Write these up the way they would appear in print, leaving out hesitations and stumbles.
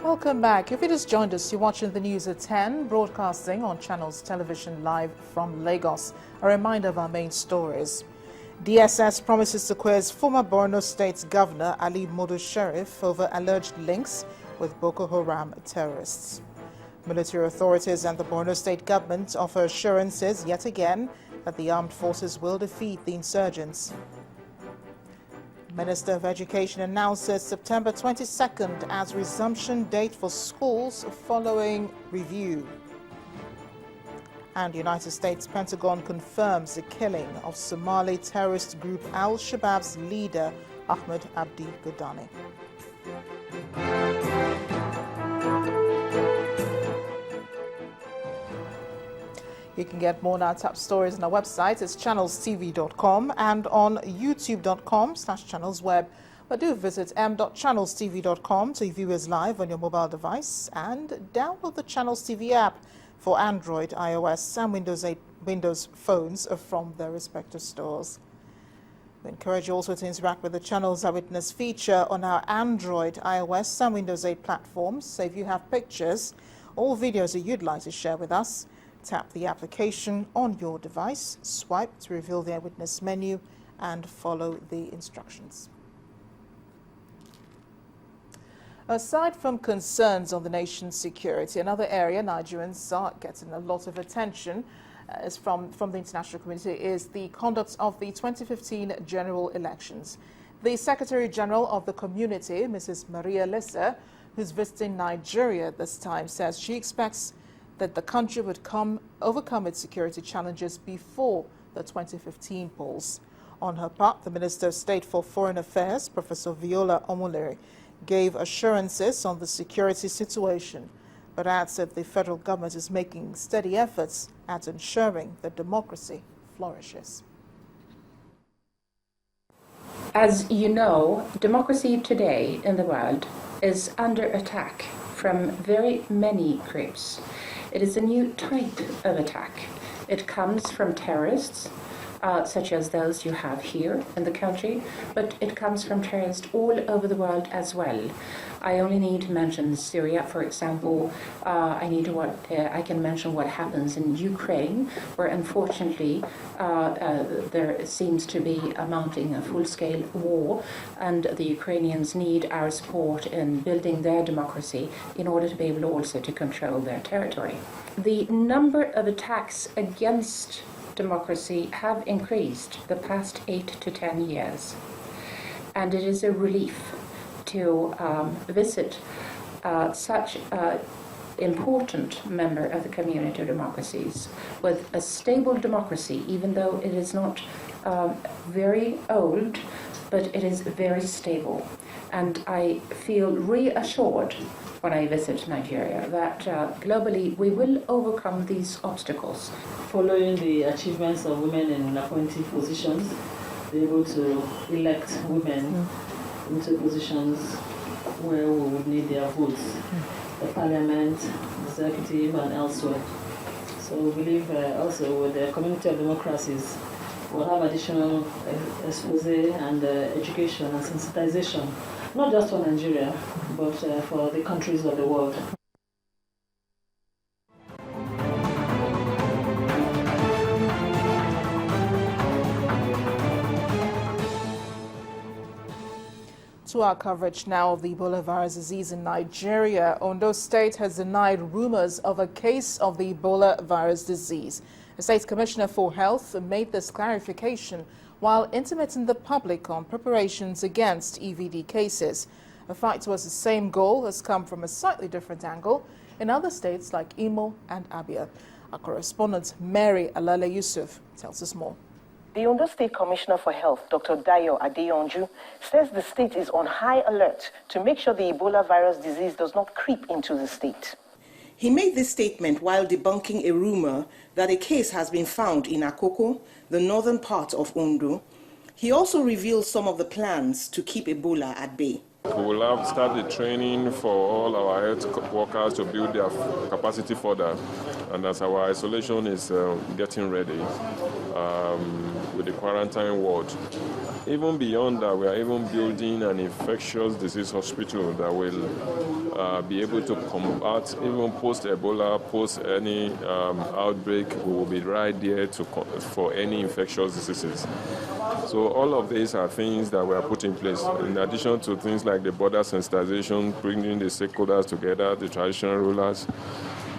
Welcome back. If you just joined us, you're watching the news at 10, broadcasting on Channels Television live from Lagos. A reminder of our main stories. DSS promises to quiz former Borno State Governor Ali Modu Sheriff over alleged links with Boko Haram terrorists. Military authorities and the Borno State government offer assurances yet again that the armed forces will defeat the insurgents. Minister of Education announces September 22nd as resumption date for schools following review. And United States Pentagon confirms the killing of Somali terrorist group Al-Shabaab's leader, Ahmed Abdi Godani. You can get more on our top stories on our website. It's channelstv.com and on youtube.com/channelsweb. But do visit m.channelstv.com to view us live on your mobile device and download the Channels TV app for Android, iOS and Windows phones from their respective stores. We encourage you also to interact with the Channels Eyewitness feature on our Android, iOS and Windows 8 platforms. So if you have pictures or videos that you'd like to share with us, tap the application on your device, swipe to reveal the Eyewitness menu, and follow the instructions. Aside from concerns on the nation's security, another area Nigerians are getting a lot of attention is from the international community is the conduct of the 2015 general elections. The Secretary General of the community, Mrs. Maria Lissa, who's visiting Nigeria this time, says she expects that the country would overcome its security challenges before the 2015 polls. On her part, the Minister of State for Foreign Affairs, Professor Viola Omolere, gave assurances on the security situation, but adds that the federal government is making steady efforts at ensuring that democracy flourishes. As you know, democracy today in the world is under attack from very many groups. It is a new type of attack. It comes from terrorists, such as those you have here in the country, but it comes from terrorists all over the world as well. I only need to mention Syria, for example. I can mention what happens in Ukraine, where unfortunately there seems to be mounting a full-scale war, and the Ukrainians need our support in building their democracy in order to be able also to control their territory. The number of attacks against democracy have increased the past 8 to 10 years, and it is a relief to visit such an important member of the community of democracies with a stable democracy, even though it is not very old, but it is very stable. And I feel reassured when I visit Nigeria that globally we will overcome these obstacles. Following the achievements of women in appointed positions, be able to elect women into positions where we would need their votes, the parliament, executive, and elsewhere. So we believe also with the community of democracies, we'll have additional expose and education and sensitization, not just for Nigeria, but for the countries of the world. To our coverage now of the Ebola virus disease in Nigeria. Ondo State has denied rumors of a case of the Ebola virus disease. The State Commissioner for Health made this clarification while intimating the public on preparations against EVD cases. A fight towards the same goal has come from a slightly different angle in other states like Imo and Abia. Our correspondent Mary Alale Yusuf tells us more. The Ondo State Commissioner for Health, Dr. Dayo Adeyonju, says the state is on high alert to make sure the Ebola virus disease does not creep into the state. He made this statement while debunking a rumor that a case has been found in Akoko, the northern part of Ondo. He also revealed some of the plans to keep Ebola at bay. We will have started training for all our health workers to build their capacity further, and as our isolation is getting ready with the quarantine ward, even beyond that, we are even building an infectious disease hospital that will be able to combat even post-Ebola, post any outbreak. We will be right there for any infectious diseases. So all of these are things that we are put in place, in addition to things like the border sensitization, bringing the stakeholders together, the traditional rulers,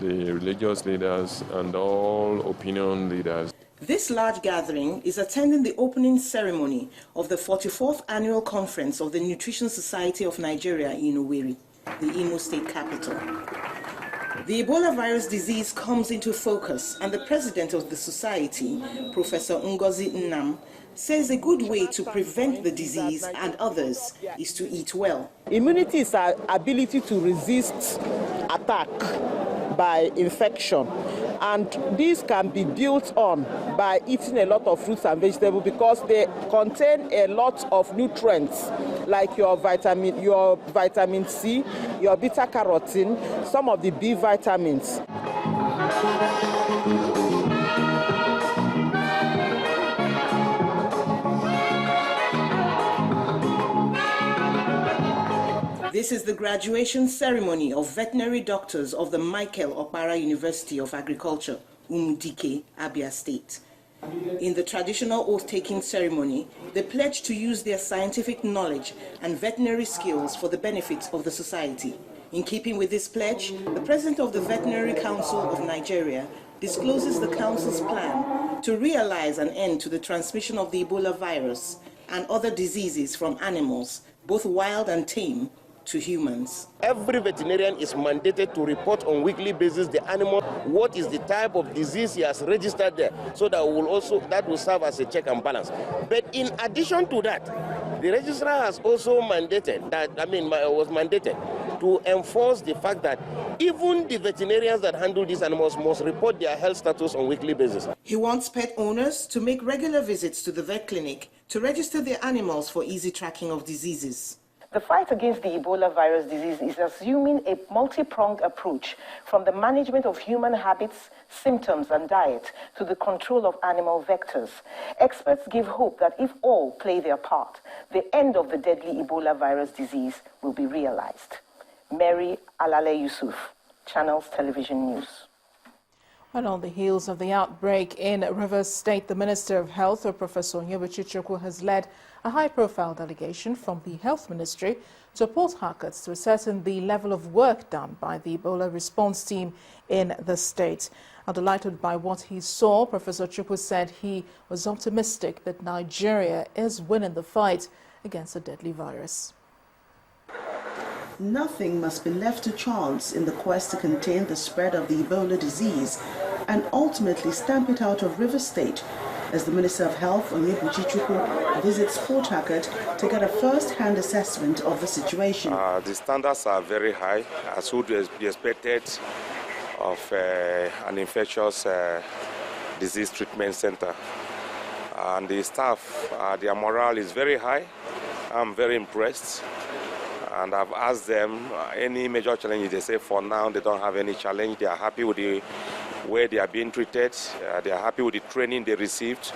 the religious leaders, and all opinion leaders. This large gathering is attending the opening ceremony of the 44th Annual Conference of the Nutrition Society of Nigeria in Owerri, the Imo State capital. The Ebola virus disease comes into focus, and the president of the society, Professor Ngozi Nnam, says a good way to prevent the disease and others is to eat well. Immunity is our ability to resist attack by infection, and this can be built on by eating a lot of fruits and vegetables because they contain a lot of nutrients like your vitamin C, your beta carotene, some of the B vitamins. This is the graduation ceremony of veterinary doctors of the Michael Okpara University of Agriculture, Umudike, Abia State. In the traditional oath-taking ceremony, they pledge to use their scientific knowledge and veterinary skills for the benefit of the society. In keeping with this pledge, the president of the Veterinary Council of Nigeria discloses the council's plan to realize an end to the transmission of the Ebola virus and other diseases from animals, both wild and tame, to humans. Every veterinarian is mandated to report on weekly basis the animal, what is the type of disease he has registered there, so that will serve as a check and balance. But in addition to that, the registrar has also mandated to enforce the fact that even the veterinarians that handle these animals must report their health status on weekly basis. He wants pet owners to make regular visits to the vet clinic to register their animals for easy tracking of diseases. The fight against the Ebola virus disease is assuming a multi-pronged approach from the management of human habits, symptoms, and diet to the control of animal vectors. Experts give hope that if all play their part, the end of the deadly Ebola virus disease will be realized. Mary Alale Yusuf, Channels Television News. And on the heels of the outbreak in Rivers State, the Minister of Health, Professor Pt.2, has led a high-profile delegation from the Health Ministry to Port Harcourt to ascertain the level of work done by the Ebola response team in the state. Delighted by what he saw, Professor Chukwu said he was optimistic that Nigeria is winning the fight against the deadly virus. Nothing must be left to chance in the quest to contain the spread of the Ebola disease and ultimately stamp it out of Rivers State, as the Minister of Health, Pt.2, visits Port Harcourt to get a first-hand assessment of the situation. The standards are very high, as would be expected of an infectious disease treatment center. And the staff, their morale is very high. I'm very impressed. And I've asked them any major challenges. They say for now they don't have any challenge. They are happy with the way they are being treated. They are happy with the training they received,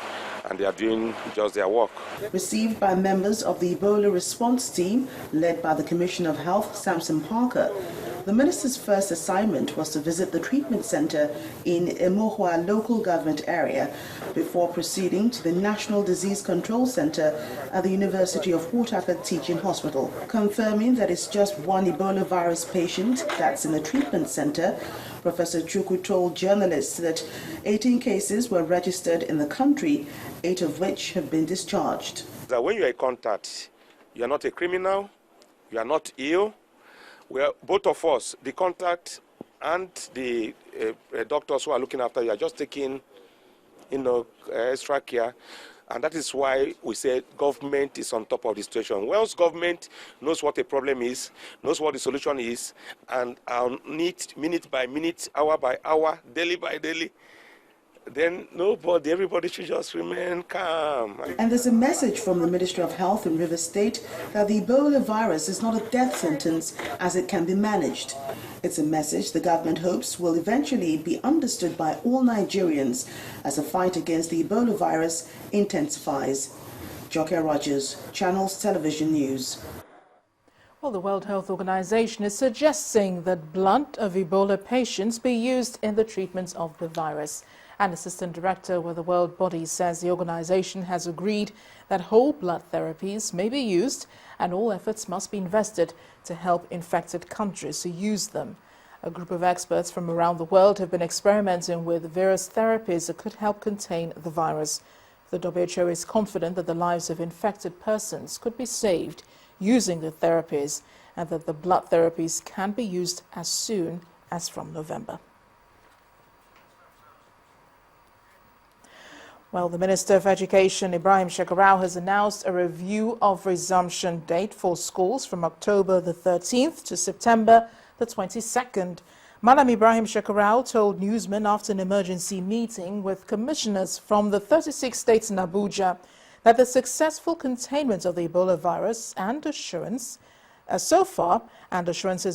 and they are doing just their work. Received by members of the Ebola response team, led by the Commissioner of Health, Samson Parker, the Minister's first assignment was to visit the treatment center in Emohua local government area before proceeding to the National Disease Control Center at the University of Port Harcourt Teaching Hospital. Confirming that it's just one Ebola virus patient that's in the treatment center, Professor Chukwu told journalists that 18 cases were registered in the country, 8 of which have been discharged. That when you are in contact, you are not a criminal, you are not ill. Both of us, the contact and the doctors who are looking after you, are just taking, extra care. And that is why we say government is on top of the situation. Once government knows what a problem is, knows what the solution is, and need minute by minute, hour by hour, daily by daily, then everybody should just remain calm. And there's a message from the Ministry of Health in Rivers State that the Ebola virus is not a death sentence as it can be managed. It's a message the government hopes will eventually be understood by all Nigerians as the fight against the Ebola virus intensifies. Joke Rogers, Channels Television News. Well, the World Health Organization is suggesting that blood of Ebola patients be used in the treatment of the virus. An assistant director with the World Body says the organization has agreed that whole blood therapies may be used and all efforts must be invested to help infected countries to use them. A group of experts from around the world have been experimenting with various therapies that could help contain the virus. The WHO is confident that the lives of infected persons could be saved using the therapies and that the blood therapies can be used as soon as from November. Well, the Minister of Education, Ibrahim Shekarau, has announced a review of resumption date for schools from October the 13th to September the 22nd. Madam Ibrahim Shekarau told newsmen after an emergency meeting with commissioners from the 36 states in Abuja that the successful containment of the Ebola virus and assurances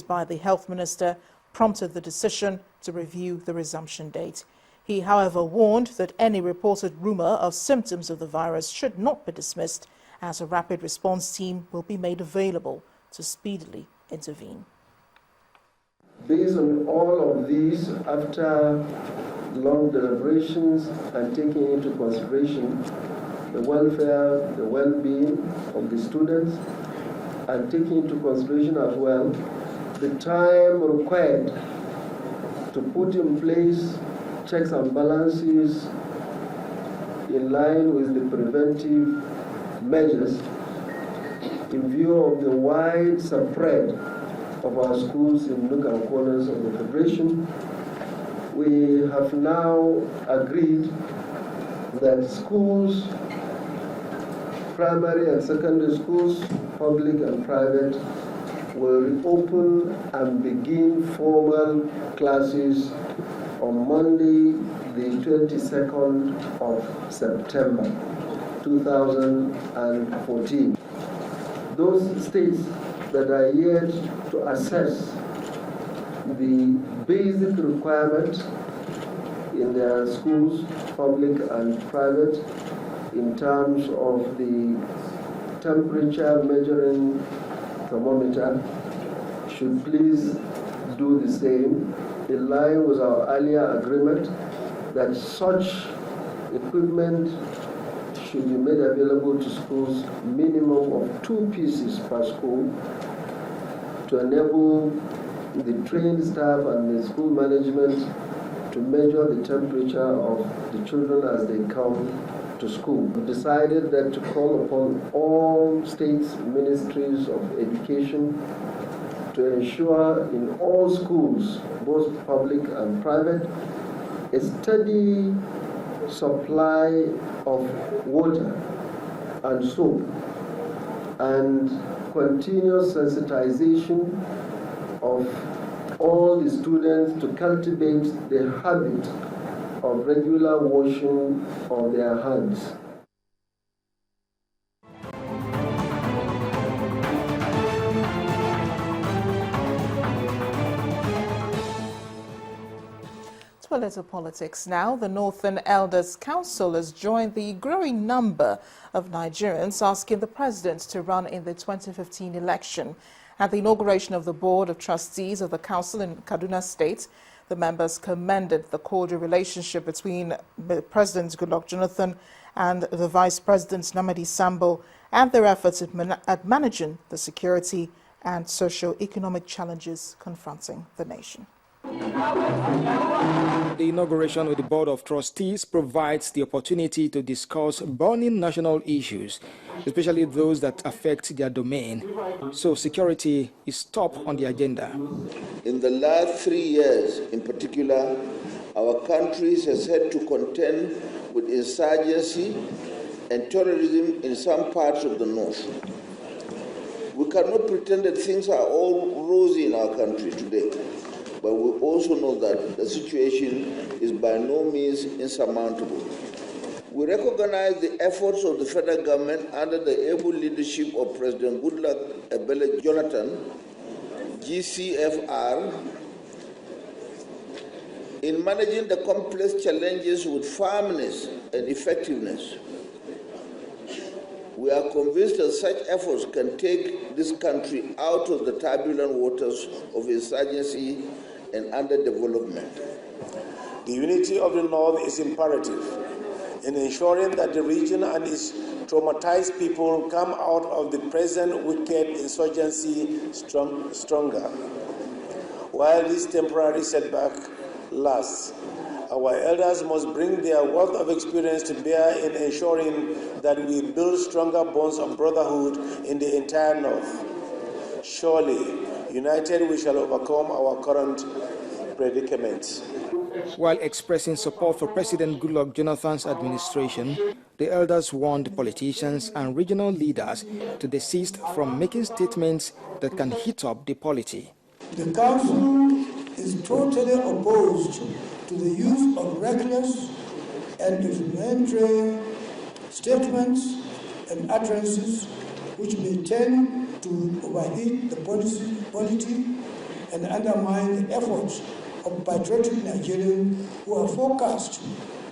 by the health minister prompted the decision to review the resumption date. He, however, warned that any reported rumor of symptoms of the virus should not be dismissed, as a rapid response team will be made available to speedily intervene. Based on all of these, after long deliberations and taking into consideration the welfare, the well-being of the students, and taking into consideration as well the time required to put in place checks and balances in line with the preventive measures in view of the wide spread of our schools in nook and corners of the Federation, we have now agreed that schools, primary and secondary schools, public and private, will reopen and begin formal classes on Monday, the 22nd of September 2014. Those states that are yet to assess the basic requirements in their schools, public and private, in terms of the temperature measuring thermometer, should please do the same, in line with our earlier agreement that such equipment should be made available to schools, minimum of 2 pieces per school, to enable the trained staff and the school management to measure the temperature of the children as they come to school. We decided that to call upon all states' ministries of education to ensure in all schools, both public and private, a steady supply of water and soap and continuous sensitization of all the students to cultivate the habit of regular washing of their hands. To a little politics now. The Northern Elders Council has joined the growing number of Nigerians asking the president to run in the 2015 election. At the inauguration of the Board of Trustees of the Council in Kaduna State, the members commended the cordial relationship between President Goodluck Jonathan and the Vice President Nnamdi Sambo and their efforts at managing the security and socio-economic challenges confronting the nation. The inauguration of the Board of Trustees provides the opportunity to discuss burning national issues, especially those that affect their domain. So security is top on the agenda. In the last 3 years, in particular, our country has had to contend with insurgency and terrorism in some parts of the north. We cannot pretend that things are all rosy in our country today. But we also know that the situation is by no means insurmountable. We recognize the efforts of the federal government under the able leadership of President Goodluck Ebele Jonathan, GCFR, in managing the complex challenges with firmness and effectiveness. We are convinced that such efforts can take this country out of the turbulent waters of insurgency and underdevelopment. The unity of the North is imperative in ensuring that the region and its traumatized people come out of the present wicked insurgency stronger. While this temporary setback lasts, our elders must bring their wealth of experience to bear in ensuring that we build stronger bonds of brotherhood in the entire North. Surely, united we shall overcome our current predicament. While expressing support for President Goodluck Jonathan's administration, the elders warned politicians and regional leaders to desist from making statements that can heat up the polity. The Council is totally opposed to the use of reckless and inflammatory statements and utterances which may tend to overheat the polity and undermine the efforts of patriotic Nigerians who are focused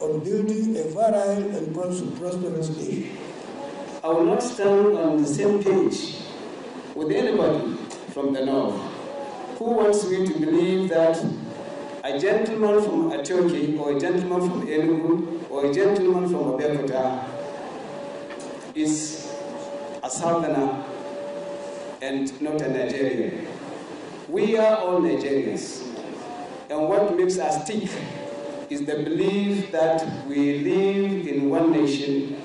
on building a virile and prosperous nation. I will not stand on the same page with anybody from the North who wants me to believe that a gentleman from Atoki or a gentleman from Enugu or a gentleman from Abeokuta is a Southerner and not a Nigerian. We are all Nigerians, and what makes us tick is the belief that we live in one nation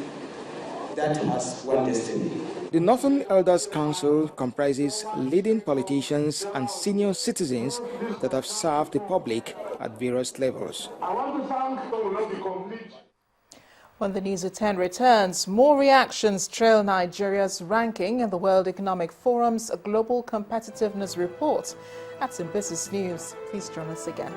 that has one destiny. The Northern Elders Council comprises leading politicians and senior citizens that have served the public at various levels. When the News at 10 returns, more reactions trail Nigeria's ranking in the World Economic Forum's Global Competitiveness Report. That's in Business News. Please join us again.